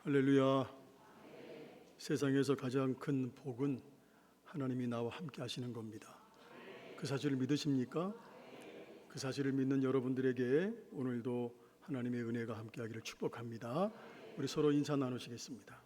할렐루야. 세상에서 가장 큰 복은 하나님이 나와 함께 하시는 겁니다. 그 사실을 믿으십니까? 그 사실을 믿는 여러분들에게 오늘도 하나님의 은혜가 함께 하기를 축복합니다. 우리 서로 인사 나누시겠습니다.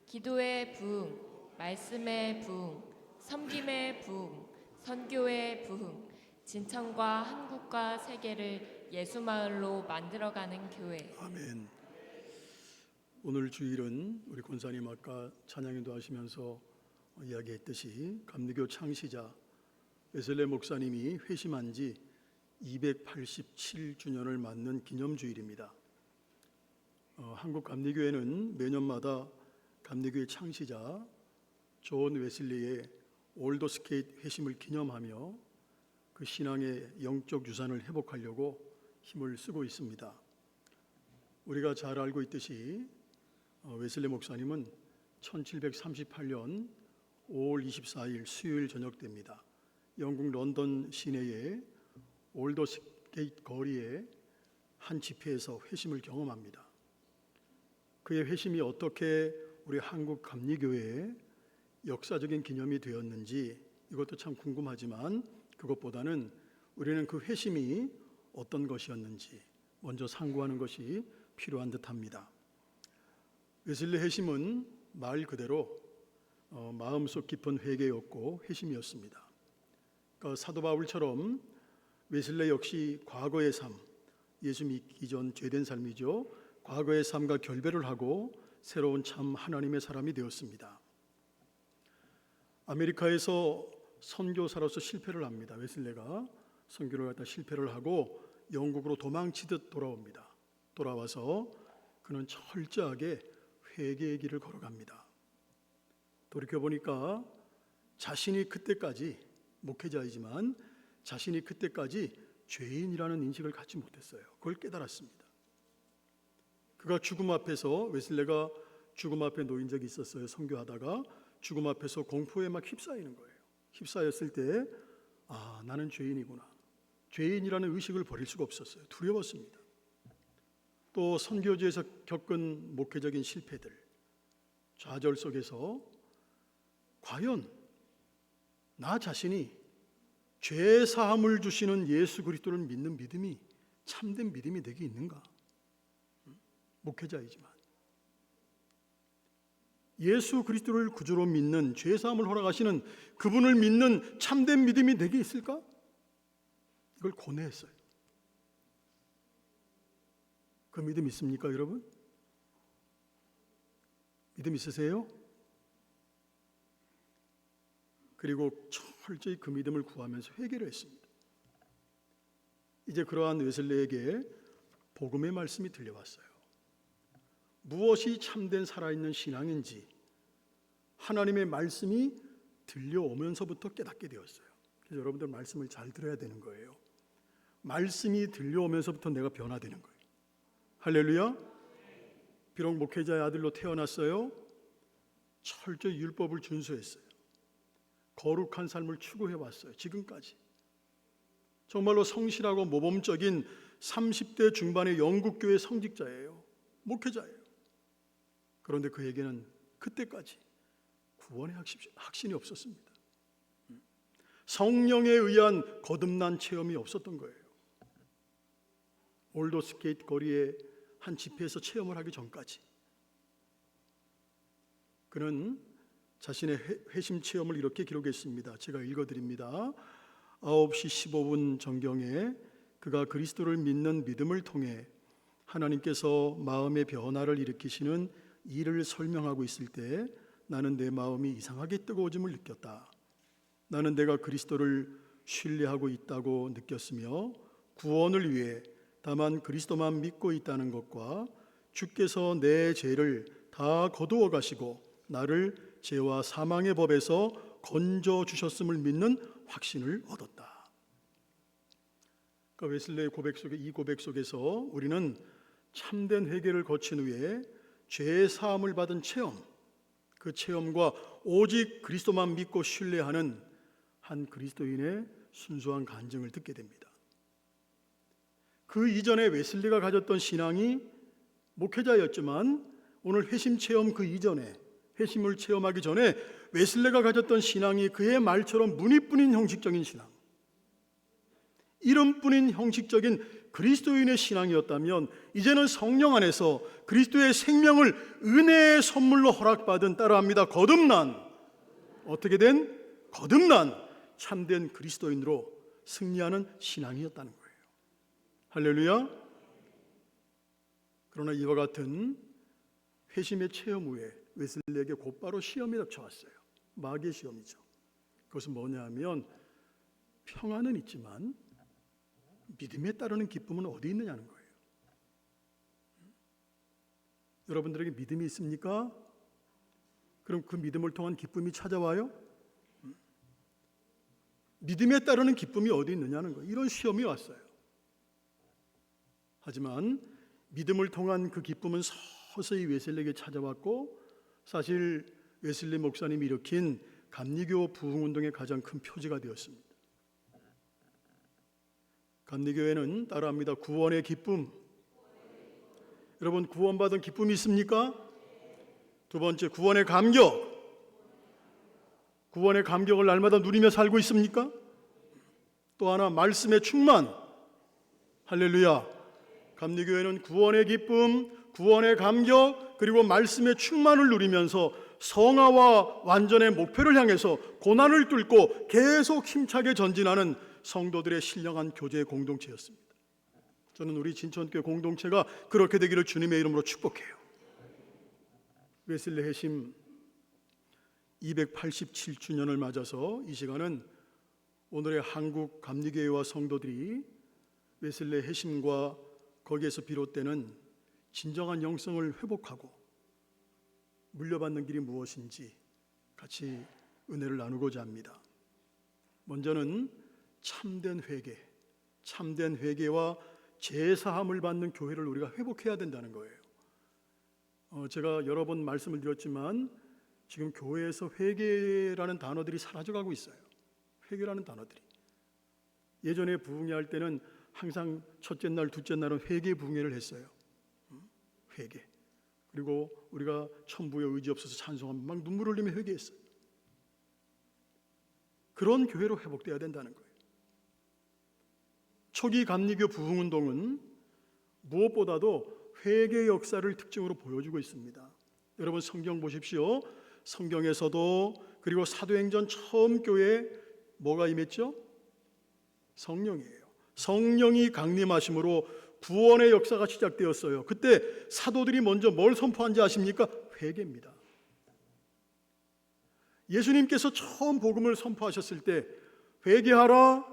기도의 부흥, 말씀의 부흥, 섬김의 부흥, 선교의 부흥, 진천과 한국과 세계를 예수마을로 만들어가는 교회. 아멘. 오늘 주일은 우리 권사님 아까 찬양인도 하시면서 이야기했듯이 감리교 창시자 웨슬레 목사님이 회심한 지 287주년을 맞는 기념주일입니다. 한국 감리교회는 매년마다 감리교회 창시자 존 웨슬리의 올더스게이트 회심을 기념하며 그 신앙의 영적 유산을 회복하려고 힘을 쓰고 있습니다. 우리가 잘 알고 있듯이 웨슬리 목사님은 1738년 5월 24일 수요일 저녁 때입니다. 영국 런던 시내의 올더스게이트 거리의 한 집회에서 회심을 경험합니다. 그의 회심이 어떻게 우리 한국 감리교회의 역사적인 기념이 되었는지 이것도 참 궁금하지만 그것보다는 우리는 그 회심이 어떤 것이었는지 먼저 상고하는 것이 필요한 듯합니다. 웨슬리 회심은 말 그대로 마음속 깊은 회개였고 회심이었습니다. 그러니까 사도 바울처럼 웨슬리 역시 과거의 삶, 예수 믿기 전 죄된 삶이죠. 과거의 삶과 결별을 하고 새로운 참 하나님의 사람이 되었습니다. 아메리카에서 선교사로서 실패를 합니다. 웨슬레가 선교를 갖다 실패를 하고 영국으로 도망치듯 돌아옵니다. 돌아와서 그는 철저하게 회개의 길을 걸어갑니다. 돌이켜보니까 자신이 그때까지 목회자이지만 자신이 그때까지 죄인이라는 인식을 갖지 못했어요. 그걸 깨달았습니다. 그가 죽음 앞에서 웨슬레가 죽음 앞에 놓인 적이 있었어요. 선교하다가 죽음 앞에서 공포에 막 휩싸이는 거예요. 휩싸였을 때 나는 죄인이구나. 죄인이라는 의식을 버릴 수가 없었어요. 두려웠습니다. 또 선교지에서 겪은 목회적인 실패들, 좌절 속에서 과연 나 자신이 죄 사함을 주시는 예수 그리스도를 믿는 믿음이 참된 믿음이 내게 있는가? 목회자이지만 예수 그리스도를 구주로 믿는 죄 사함을 허락하시는 그분을 믿는 참된 믿음이 내게 있을까? 이걸 고뇌했어요. 그 믿음 있습니까, 여러분? 믿음 있으세요? 그리고 철저히 그 믿음을 구하면서 회개를 했습니다. 이제 그러한 웨슬레에게 복음의 말씀이 들려왔어요. 무엇이 참된 살아있는 신앙인지 하나님의 말씀이 들려오면서부터 깨닫게 되었어요. 그래서 여러분들 말씀을 잘 들어야 되는 거예요. 말씀이 들려오면서부터 내가 변화되는 거예요. 할렐루야. 비록 목회자의 아들로 태어났어요. 철저히 율법을 준수했어요. 거룩한 삶을 추구해왔어요. 지금까지 정말로 성실하고 모범적인 30대 중반의 영국교회 성직자예요. 목회자예요. 그런데 그에게는 그때까지 구원의 확신이 없었습니다. 성령에 의한 거듭난 체험이 없었던 거예요. 올더스게이트 거리의 한 집회에서 체험을 하기 전까지 그는 자신의 회심 체험을 이렇게 기록했습니다. 제가 읽어드립니다. 9시 15분 정경에 그가 그리스도를 믿는 믿음을 통해 하나님께서 마음의 변화를 일으키시는 일을 설명하고 있을 때 나는 내 마음이 이상하게 뜨거워짐을 느꼈다. 나는 내가 그리스도를 신뢰하고 있다고 느꼈으며 구원을 위해 다만 그리스도만 믿고 있다는 것과 주께서 내 죄를 다 거두어 가시고 나를 죄와 사망의 법에서 건져 주셨음을 믿는 확신을 얻었다. 그러니까 웨슬레의 고백 속에 이 고백 속에서 우리는 참된 회개를 거친 후에 죄의 사함을 받은 체험, 그 체험과 오직 그리스도만 믿고 신뢰하는 한 그리스도인의 순수한 간증을 듣게 됩니다. 그 이전에 웨슬리가 가졌던 신앙이 목회자였지만 오늘 회심 체험 그 이전에 회심을 체험하기 전에 웨슬리가 가졌던 신앙이 그의 말처럼 무늬뿐인 형식적인 신앙, 이름뿐인 형식적인 그리스도인의 신앙이었다면 이제는 성령 안에서 그리스도의 생명을 은혜의 선물로 허락받은, 따라합니다, 거듭난, 어떻게 된? 거듭난 참된 그리스도인으로 승리하는 신앙이었다는 거예요. 할렐루야. 그러나 이와 같은 회심의 체험 후에 웨슬리에게 곧바로 시험이 닥쳐왔어요. 마귀의 시험이죠. 그것은 뭐냐 하면 평안은 있지만 믿음에 따르는 기쁨은 어디 있느냐는 거예요. 여러분들에게 믿음이 있습니까? 그럼 그 믿음을 통한 기쁨이 찾아와요? 믿음에 따르는 기쁨이 어디 있느냐는 거예요. 이런 시험이 왔어요. 하지만 믿음을 통한 그 기쁨은 서서히 웨슬리에게 찾아왔고, 사실 웨슬리 목사님이 일으킨 감리교 부흥운동의 가장 큰 표지가 되었습니다. 감리교회는 따라합니다, 구원의 기쁨. 여러분, 구원받은 기쁨이 있습니까? 두 번째, 구원의 감격. 구원의 감격을 날마다 누리며 살고 있습니까? 또 하나, 말씀의 충만. 할렐루야. 감리교회는 구원의 기쁨, 구원의 감격, 그리고 말씀의 충만을 누리면서 성화와 완전의 목표를 향해서 고난을 뚫고 계속 힘차게 전진하는 성도들의 신령한 교제의 공동체였습니다. 저는 우리 진천교회 공동체가 그렇게 되기를 주님의 이름으로 축복해요. 웨슬리 회심 287주년을 맞아서 이 시간은 오늘의 한국 감리교회와 성도들이 웨슬리 회심과 거기에서 비롯되는 진정한 영성을 회복하고 물려받는 길이 무엇인지 같이 은혜를 나누고자 합니다. 먼저는 참된 회개, 참된 회개와 제사함을 받는 교회를 우리가 회복해야 된다는 거예요. 제가 여러 번 말씀을 드렸지만 지금 교회에서 회개라는 단어들이 사라져가고 있어요. 회개라는 단어들이. 예전에 부흥회 할 때는 항상 첫째 날, 둘째 날은 회개 부흥회를 했어요. 회개. 그리고 우리가 천부의 의지 없어서 찬송하면 막 눈물 흘리며 회개했어요. 그런 교회로 회복돼야 된다는 거예요. 초기 감리교 부흥운동은 무엇보다도 회개 역사를 특징으로 보여주고 있습니다. 여러분 성경 보십시오. 성경에서도 그리고 사도행전 처음 교회에 뭐가 임했죠? 성령이에요. 성령이 강림하심으로 구원의 역사가 시작되었어요. 그때 사도들이 먼저 뭘 선포한지 아십니까? 회개입니다. 예수님께서 처음 복음을 선포하셨을 때 회개하라,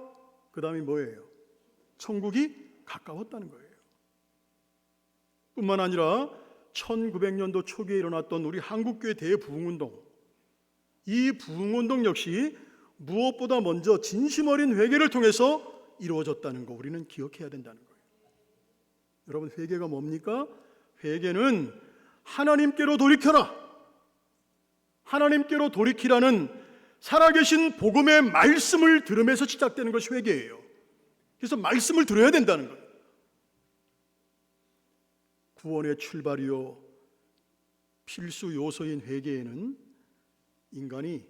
그 다음에 뭐예요? 천국이 가까웠다는 거예요. 뿐만 아니라 1900년도 초기에 일어났던 우리 한국교회 대부흥운동, 이 부흥운동 역시 무엇보다 먼저 진심 어린 회개를 통해서 이루어졌다는 거 우리는 기억해야 된다는 거예요. 여러분, 회개가 뭡니까? 회개는 하나님께로 돌이켜라, 하나님께로 돌이키라는 살아계신 복음의 말씀을 들으면서 시작되는 것이 회개예요. 그래서 말씀을 들어야 된다는 거예요. 구원의 출발이요 필수 요소인 회개에는 인간이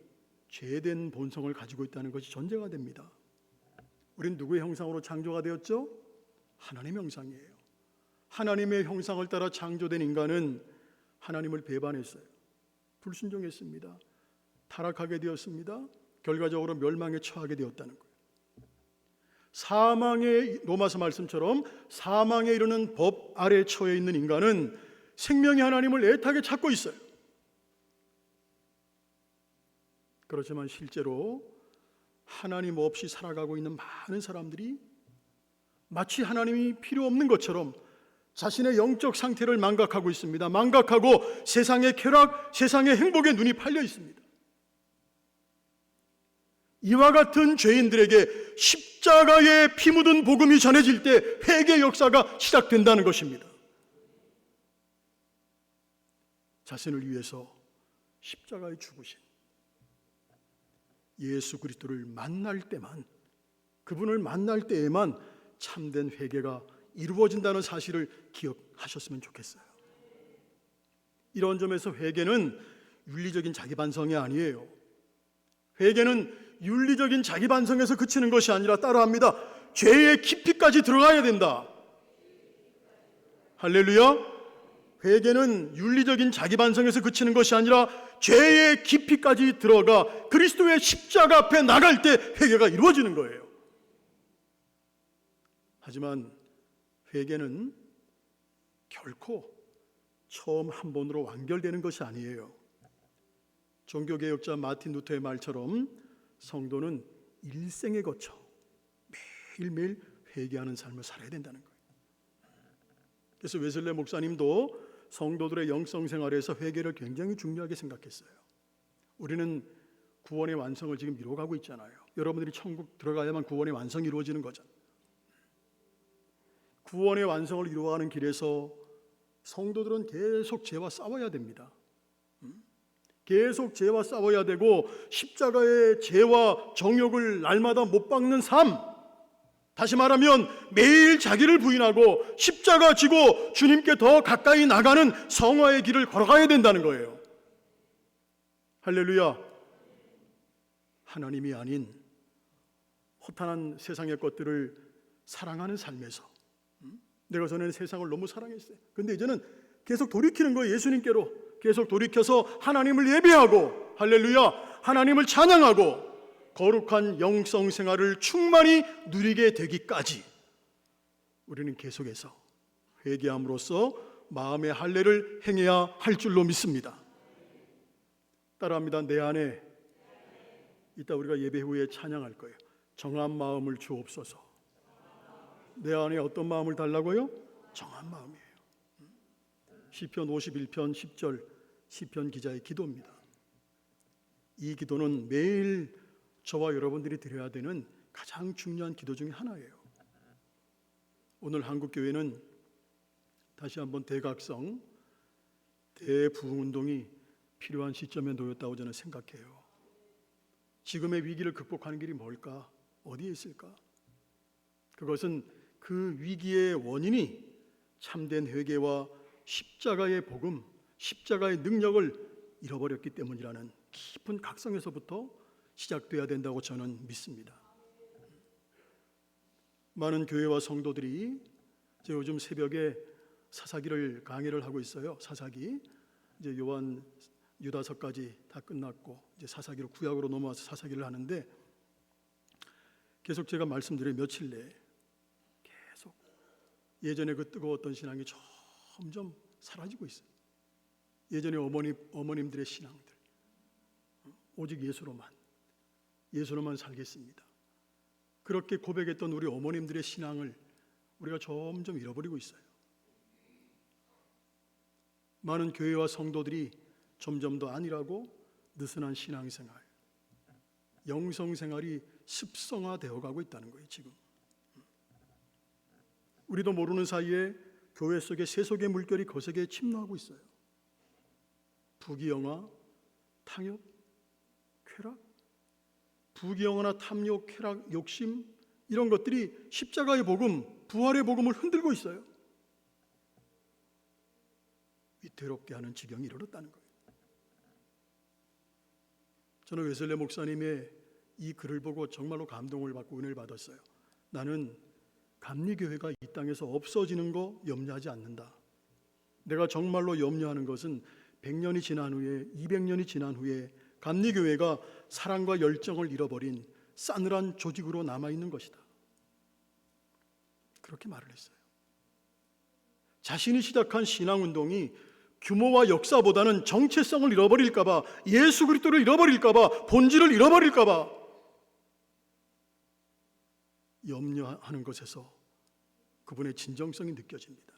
죄된 본성을 가지고 있다는 것이 전제가 됩니다. 우린 누구의 형상으로 창조가 되었죠? 하나님의 형상이에요. 하나님의 형상을 따라 창조된 인간은 하나님을 배반했어요. 불순종했습니다. 타락하게 되었습니다. 결과적으로 멸망에 처하게 되었다는 거예요. 사망의, 로마서 말씀처럼 사망에 이르는 법 아래 처해 있는 인간은 생명의 하나님을 애타게 찾고 있어요. 그렇지만 실제로 하나님 없이 살아가고 있는 많은 사람들이 마치 하나님이 필요 없는 것처럼 자신의 영적 상태를 망각하고 있습니다. 망각하고 세상의 쾌락, 세상의 행복에 눈이 팔려 있습니다. 이와 같은 죄인들에게 십자가의 피 묻은 복음이 전해질 때 회개 역사가 시작된다는 것입니다. 자신을 위해서 십자가에 죽으신 예수 그리스도를 만날 때만, 그분을 만날 때에만 참된 회개가 이루어진다는 사실을 기억하셨으면 좋겠어요. 이런 점에서 회개는 윤리적인 자기 반성이 아니에요. 회개는 윤리적인 자기 반성에서 그치는 것이 아니라 따라합니다. 죄의 깊이까지 들어가야 된다. 할렐루야. 회개는 윤리적인 자기 반성에서 그치는 것이 아니라 죄의 깊이까지 들어가 그리스도의 십자가 앞에 나갈 때 회개가 이루어지는 거예요. 하지만 회개는 결코 처음 한 번으로 완결되는 것이 아니에요. 종교개혁자 마틴 루터의 말처럼 성도는 일생에 거쳐 매일매일 회개하는 삶을 살아야 된다는 거예요. 그래서 웨슬레 목사님도 성도들의 영성 생활에서 회개를 굉장히 중요하게 생각했어요. 우리는 구원의 완성을 지금 이루어가고 있잖아요. 여러분들이 천국 들어가야만 구원의 완성이 이루어지는 거잖아요. 구원의 완성을 이루어가는 길에서 성도들은 계속 죄와 싸워야 됩니다. 계속 죄와 싸워야 되고 십자가의 죄와 정욕을 날마다 못 박는 삶, 다시 말하면 매일 자기를 부인하고 십자가 지고 주님께 더 가까이 나가는 성화의 길을 걸어가야 된다는 거예요. 할렐루야. 하나님이 아닌 허탄한 세상의 것들을 사랑하는 삶에서 내가 전에는 세상을 너무 사랑했어요. 근데 이제는 계속 돌이키는 거예요. 예수님께로 계속 돌이켜서 하나님을 예배하고 할렐루야 하나님을 찬양하고 거룩한 영성 생활을 충만히 누리게 되기까지 우리는 계속해서 회개함으로써 마음의 할례를 행해야 할 줄로 믿습니다. 따라합니다. 내 안에 이따 우리가 예배 후에 찬양할 거예요. 정한 마음을 주옵소서. 내 안에 어떤 마음을 달라고요? 정한 마음이에요. 시편 51편 10절 시편 기자의 기도입니다. 이 기도는 매일 저와 여러분들이 드려야 되는 가장 중요한 기도 중에 하나예요. 오늘 한국교회는 다시 한번 대각성, 대부흥운동이 필요한 시점에 놓였다고 저는 생각해요. 지금의 위기를 극복하는 길이 뭘까? 어디에 있을까? 그것은 그 위기의 원인이 참된 회개와 십자가의 복음, 십자가의 능력을 잃어버렸기 때문이라는 깊은 각성에서부터 시작돼야 된다고 저는 믿습니다. 많은 교회와 성도들이 제가 요즘 새벽에 사사기를 강의를 하고 있어요. 사사기 이제 요한 유다서까지 다 끝났고 이제 사사기로 구약으로 넘어와서 사사기를 하는데 계속 제가 말씀드린 며칠 내에 계속 예전에 그 뜨거웠던 신앙이 점점 사라지고 있어요. 예전에 어머님들의 신앙들 오직 예수로만 살겠습니다. 그렇게 고백했던 우리 어머님들의 신앙을 우리가 점점 잃어버리고 있어요. 많은 교회와 성도들이 점점 더 안일하고 느슨한 신앙생활, 영성생활이 습성화되어 가고 있다는 거예요. 지금 우리도 모르는 사이에 교회 속에 세속의 물결이 거세게 침노하고 있어요. 부귀영화, 탕욕, 쾌락, 부귀영화나 탐욕, 쾌락, 욕심 이런 것들이 십자가의 복음, 부활의 복음을 흔들고 있어요. 위태롭게 하는 지경이 이르렀다는 거예요. 저는 웨슬레 목사님의 이 글을 보고 정말로 감동을 받고 은혜를 받았어요. 나는 감리교회가 이 땅에서 없어지는 거 염려하지 않는다. 내가 정말로 염려하는 것은 100년이 지난 후에 200년이 지난 후에 감리교회가 사랑과 열정을 잃어버린 싸늘한 조직으로 남아있는 것이다. 그렇게 말을 했어요. 자신이 시작한 신앙운동이 규모와 역사보다는 정체성을 잃어버릴까 봐, 예수 그리스도를 잃어버릴까 봐, 본질을 잃어버릴까 봐 염려하는 것에서 그분의 진정성이 느껴집니다.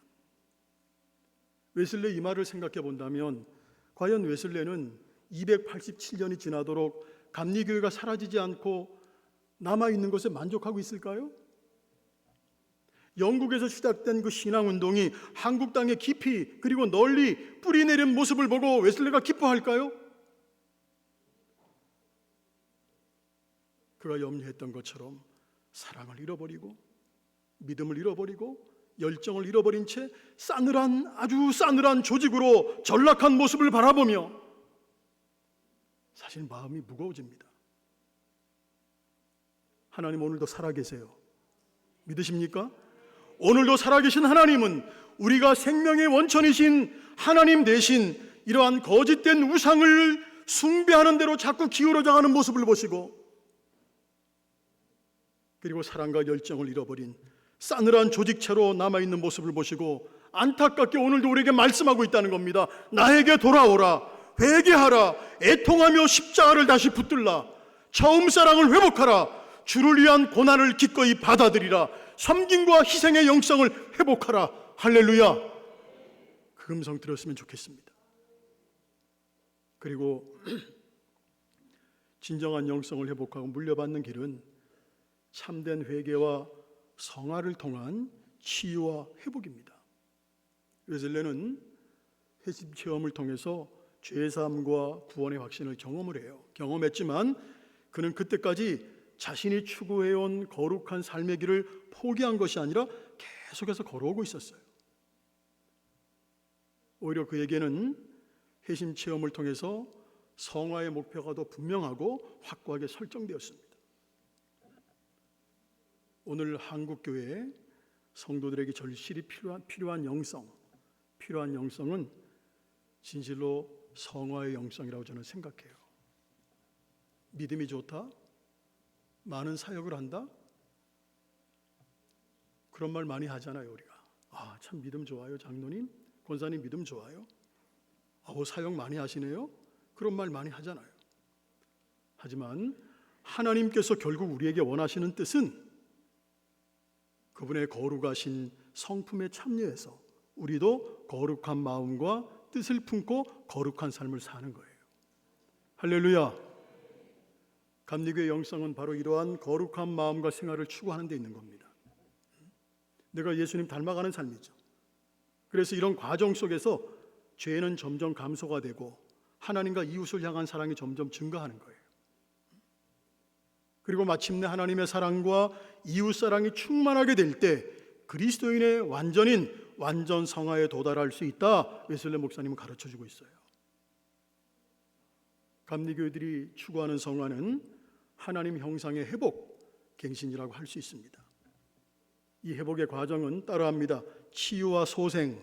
웨슬레 이 말을 생각해 본다면 과연 웨슬레는 287년이 지나도록 감리교회가 사라지지 않고 남아있는 것에 만족하고 있을까요? 영국에서 시작된 그 신앙운동이 한국 땅에 깊이 그리고 널리 뿌리내린 모습을 보고 웨슬레가 기뻐할까요? 그가 염려했던 것처럼 사랑을 잃어버리고 믿음을 잃어버리고 열정을 잃어버린 채 아주 싸늘한 조직으로 전락한 모습을 바라보며 사실 마음이 무거워집니다. 하나님 오늘도 살아계세요. 믿으십니까? 오늘도 살아계신 하나님은 우리가 생명의 원천이신 하나님 대신 이러한 거짓된 우상을 숭배하는 대로 자꾸 기울어져가는 모습을 보시고, 그리고 사랑과 열정을 잃어버린 싸늘한 조직체로 남아있는 모습을 보시고 안타깝게 오늘도 우리에게 말씀하고 있다는 겁니다. 나에게 돌아오라, 회개하라, 애통하며 십자가를 다시 붙들라, 처음 사랑을 회복하라, 주를 위한 고난을 기꺼이 받아들이라, 섬김과 희생의 영성을 회복하라. 할렐루야. 그 음성 들었으면 좋겠습니다. 그리고 진정한 영성을 회복하고 물려받는 길은 참된 회개와 성화를 통한 치유와 회복입니다. 웨슬레는 회심 체험을 통해서 죄사함과 구원의 확신을 경험했지만 그는 그때까지 자신이 추구해온 거룩한 삶의 길을 포기한 것이 아니라 계속해서 걸어오고 있었어요. 오히려 그에게는 회심 체험을 통해서 성화의 목표가 더 분명하고 확고하게 설정되었습니다. 오늘 한국교회 성도들에게 절실히 필요한 영성은 진실로 성화의 영성이라고 저는 생각해요. 믿음이 좋다? 많은 사역을 한다? 그런 말 많이 하잖아요. 우리가 참 믿음 좋아요. 장로님, 권사님 믿음 좋아요. 사역 많이 하시네요. 그런 말 많이 하잖아요. 하지만 하나님께서 결국 우리에게 원하시는 뜻은 그분의 거룩하신 성품에 참여해서 우리도 거룩한 마음과 뜻을 품고 거룩한 삶을 사는 거예요. 할렐루야. 감리교의 영성은 바로 이러한 거룩한 마음과 생활을 추구하는 데 있는 겁니다. 내가 예수님 닮아가는 삶이죠. 그래서 이런 과정 속에서 죄는 점점 감소가 되고 하나님과 이웃을 향한 사랑이 점점 증가하는 거예요. 그리고 마침내 하나님의 사랑과 이웃 사랑이 충만하게 될 때 그리스도인의 완전 성화에 도달할 수 있다. 웨슬레 목사님은 가르쳐주고 있어요. 감리교회들이 추구하는 성화는 하나님 형상의 회복, 갱신이라고 할 수 있습니다. 이 회복의 과정은 따라합니다. 치유와 소생.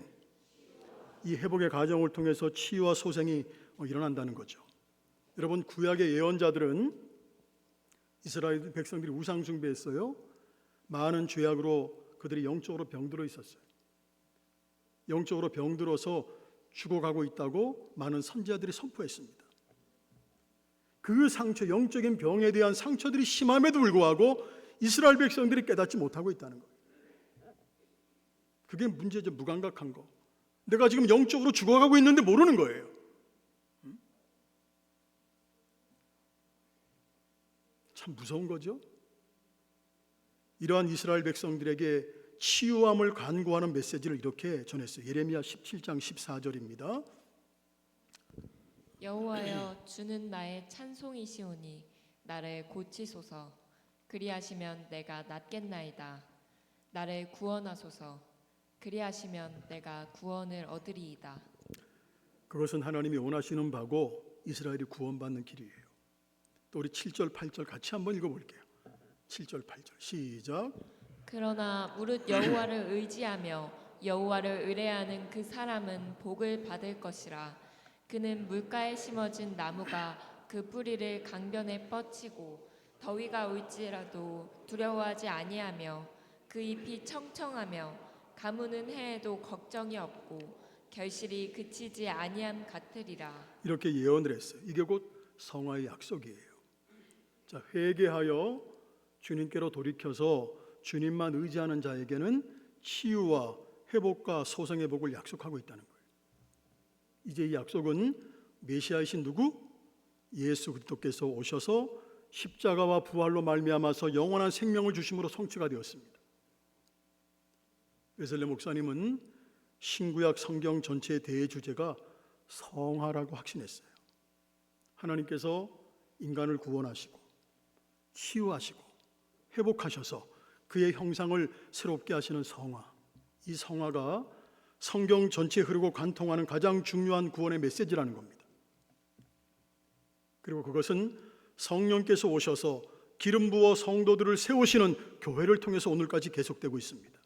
이 회복의 과정을 통해서 치유와 소생이 일어난다는 거죠. 여러분, 구약의 예언자들은 이스라엘 백성들이 우상 숭배했어요. 많은 죄악으로 그들이 영적으로 병들어 있었어요. 영적으로 병들어서 죽어가고 있다고 많은 선지자들이 선포했습니다. 그 상처, 영적인 병에 대한 상처들이 심함에도 불구하고 이스라엘 백성들이 깨닫지 못하고 있다는 거예요. 그게 문제죠. 무감각한 거. 내가 지금 영적으로 죽어가고 있는데 모르는 거예요. 참 무서운 거죠. 이러한 이스라엘 백성들에게 치유함을 간구하는 메시지를 이렇게 전했어요. 예레미야 17장 14절입니다. 여호와여, 주는 나의 찬송이시오니 나를 고치소서. 그리하시면 내가 낫겠나이다. 나를 구원하소서. 그리하시면 내가 구원을 얻으리이다. 그것은 하나님이 원하시는 바고 이스라엘이 구원받는 길이에요. 또 우리 7절 8절 같이 한번 읽어볼게요. 7절 8절 시작. 그러나 무릇 여호와를 의지하며 여호와를 의뢰하는 그 사람은 복을 받을 것이라. 그는 물가에 심어진 나무가 그 뿌리를 강변에 뻗치고 더위가 올지라도 두려워하지 아니하며 그 잎이 청청하며 가무는 해에도 걱정이 없고 결실이 그치지 아니함 같으리라. 이렇게 예언을 했어요. 이게 곧 성화의 약속이에요. 자, 회개하여 주님께로 돌이켜서 주님만 의지하는 자에게는 치유와 회복과 소생의 복을 약속하고 있다는 거예요. 이제 이 약속은 메시아이신 누구? 예수 그리스도께서 오셔서 십자가와 부활로 말미암아서 영원한 생명을 주심으로 성취가 되었습니다. 웨슬레 목사님은 신구약 성경 전체의 대주제가 성화라고 확신했어요. 하나님께서 인간을 구원하시고 치유하시고 회복하셔서 그의 형상을 새롭게 하시는 성화, 이 성화가 성경 전체에 흐르고 관통하는 가장 중요한 구원의 메시지라는 겁니다. 그리고 그것은 성령께서 오셔서 기름 부어 성도들을 세우시는 교회를 통해서 오늘까지 계속되고 있습니다.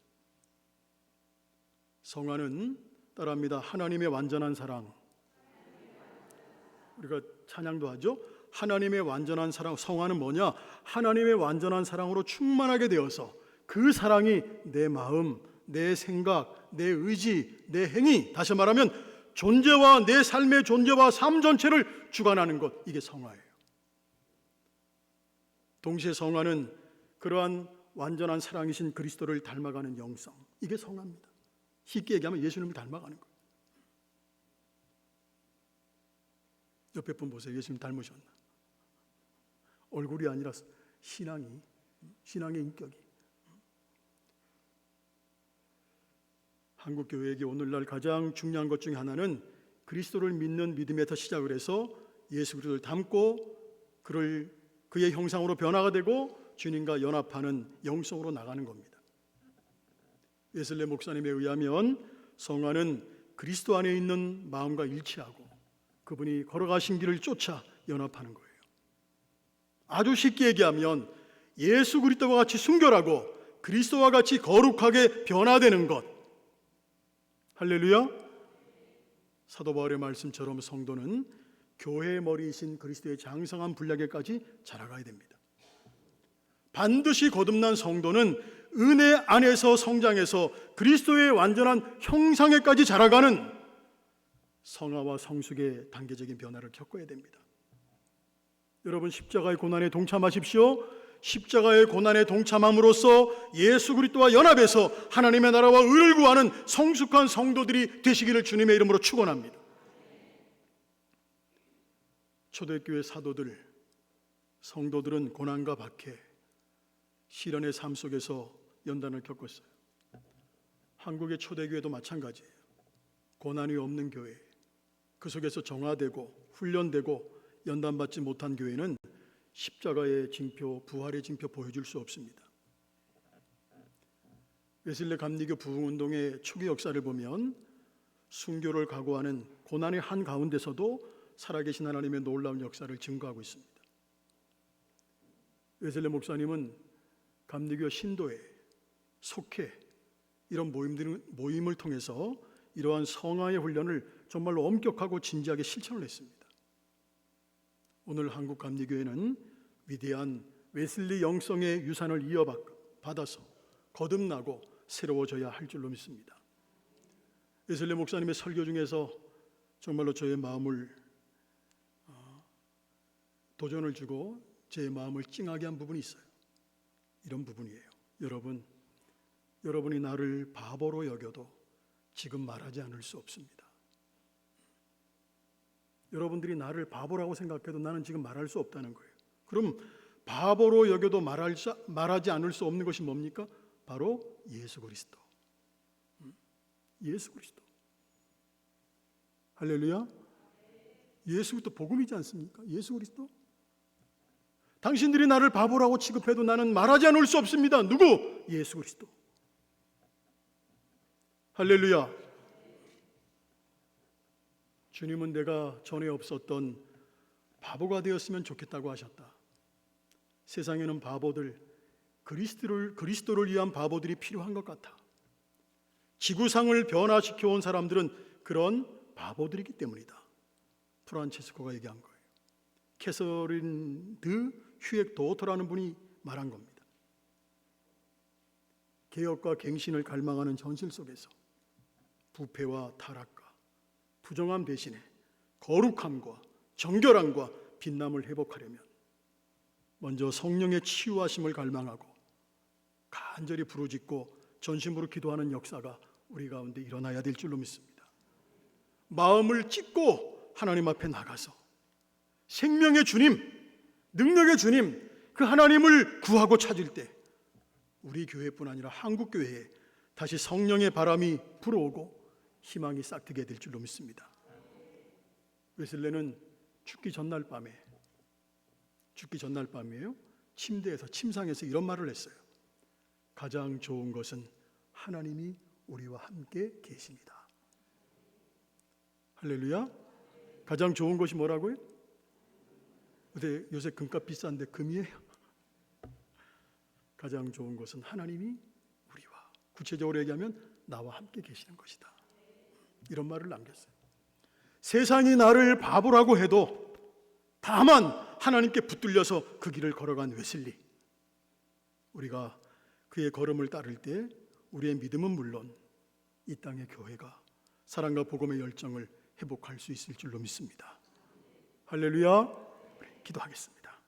성화는 따라합니다. 하나님의 완전한 사랑. 우리가 찬양도 하죠. 하나님의 완전한 사랑. 성화는 뭐냐? 하나님의 완전한 사랑으로 충만하게 되어서 그 사랑이 내 마음, 내 생각, 내 의지, 내 행위, 다시 말하면 존재와 내 삶의 존재와 삶 전체를 주관하는 것, 이게 성화예요. 동시에 성화는 그러한 완전한 사랑이신 그리스도를 닮아가는 영성, 이게 성화입니다. 쉽게 얘기하면 예수님을 닮아가는 거예요. 옆에 분 보세요. 예수님 닮으셨나? 얼굴이 아니라 신앙의 인격이. 한국 교회에게 오늘날 가장 중요한 것 중에 하나는 그리스도를 믿는 믿음에서 시작을 해서 예수 그리스도를 닮고 그의 형상으로 변화가 되고 주님과 연합하는 영성으로 나가는 겁니다. 웨슬레 목사님에 의하면 성화는 그리스도 안에 있는 마음과 일치하고 그분이 걸어가신 길을 쫓아 연합하는 거예요. 아주 쉽게 얘기하면 예수 그리스도와 같이 순결하고 그리스도와 같이 거룩하게 변화되는 것. 할렐루야. 사도 바울의 말씀처럼 성도는 교회의 머리이신 그리스도의 장성한 분량에까지 자라가야 됩니다. 반드시 거듭난 성도는 은혜 안에서 성장해서 그리스도의 완전한 형상에까지 자라가는 성화와 성숙의 단계적인 변화를 겪어야 됩니다. 여러분, 십자가의 고난에 동참하십시오. 십자가의 고난에 동참함으로써 예수 그리스도와 연합해서 하나님의 나라와 의를 구하는 성숙한 성도들이 되시기를 주님의 이름으로 축원합니다. 초대교회 사도들, 성도들은 고난과 박해, 시련의 삶 속에서 연단을 겪었어요. 한국의 초대교회도 마찬가지예요. 고난이 없는 교회, 그 속에서 정화되고 훈련되고 연단받지 못한 교회는 십자가의 징표, 부활의 징표 보여줄 수 없습니다. 웨슬레 감리교 부흥운동의 초기 역사를 보면 순교를 각오하는 고난의 한가운데서도 살아계신 하나님의 놀라운 역사를 증거하고 있습니다. 웨슬레 목사님은 감리교 신도회, 속회 이런 모임을 통해서 이러한 성화의 훈련을 정말로 엄격하고 진지하게 실천을 했습니다. 오늘 한국 감리교회는 위대한 웨슬리 영성의 유산을 이어받아서 거듭나고 새로워져야 할 줄로 믿습니다. 웨슬리 목사님의 설교 중에서 정말로 저의 마음을 도전을 주고 제 마음을 찡하게 한 부분이 있어요. 이런 부분이에요. 여러분이 나를 바보로 여겨도 지금 말하지 않을 수 없습니다. 여러분들이 나를 바보라고 생각해도 나는 지금 말할 수 없다는 거예요. 그럼 바보로 여겨도 말하지 않을 수 없는 것이 뭡니까? 바로 예수 그리스도. 예수 그리스도. 할렐루야. 예수 그리스도 복음이지 않습니까? 예수 그리스도. 당신들이 나를 바보라고 취급해도 나는 말하지 않을 수 없습니다. 누구? 예수 그리스도. 할렐루야. 주님은 내가 전에 없었던 바보가 되었으면 좋겠다고 하셨다. 세상에는 바보들, 그리스도를 위한 바보들이 필요한 것 같아. 지구상을 변화시켜 온 사람들은 그런 바보들이기 때문이다. 프란체스코가 얘기한 거예요. 캐서린 드 휴엑 도터라는 분이 말한 겁니다. 개혁과 갱신을 갈망하는 현실 속에서 부패와 타락과 부정함 대신에 거룩함과 정결함과 빛남을 회복하려면 먼저 성령의 치유하심을 갈망하고 간절히 부르짖고 전심으로 기도하는 역사가 우리 가운데 일어나야 될 줄로 믿습니다. 마음을 찢고 하나님 앞에 나가서 생명의 주님, 능력의 주님, 그 하나님을 구하고 찾을 때 우리 교회뿐 아니라 한국 교회에 다시 성령의 바람이 불어오고 희망이 싹트게 될 줄로 믿습니다. 웨슬레는 죽기 전날 밤이에요. 침상에서 이런 말을 했어요. 가장 좋은 것은 하나님이 우리와 함께 계십니다. 할렐루야. 가장 좋은 것이 뭐라고요? 근데 요새 금값 비싼데 금이에요? 가장 좋은 것은 하나님이 우리와, 구체적으로 얘기하면 나와 함께 계시는 것이다. 이런 말을 남겼어요. 세상이 나를 바보라고 해도 다만 하나님께 붙들려서 그 길을 걸어간 웨슬리, 우리가 그의 걸음을 따를 때 우리의 믿음은 물론 이 땅의 교회가 사랑과 복음의 열정을 회복할 수 있을 줄로 믿습니다. 할렐루야. 기도하겠습니다.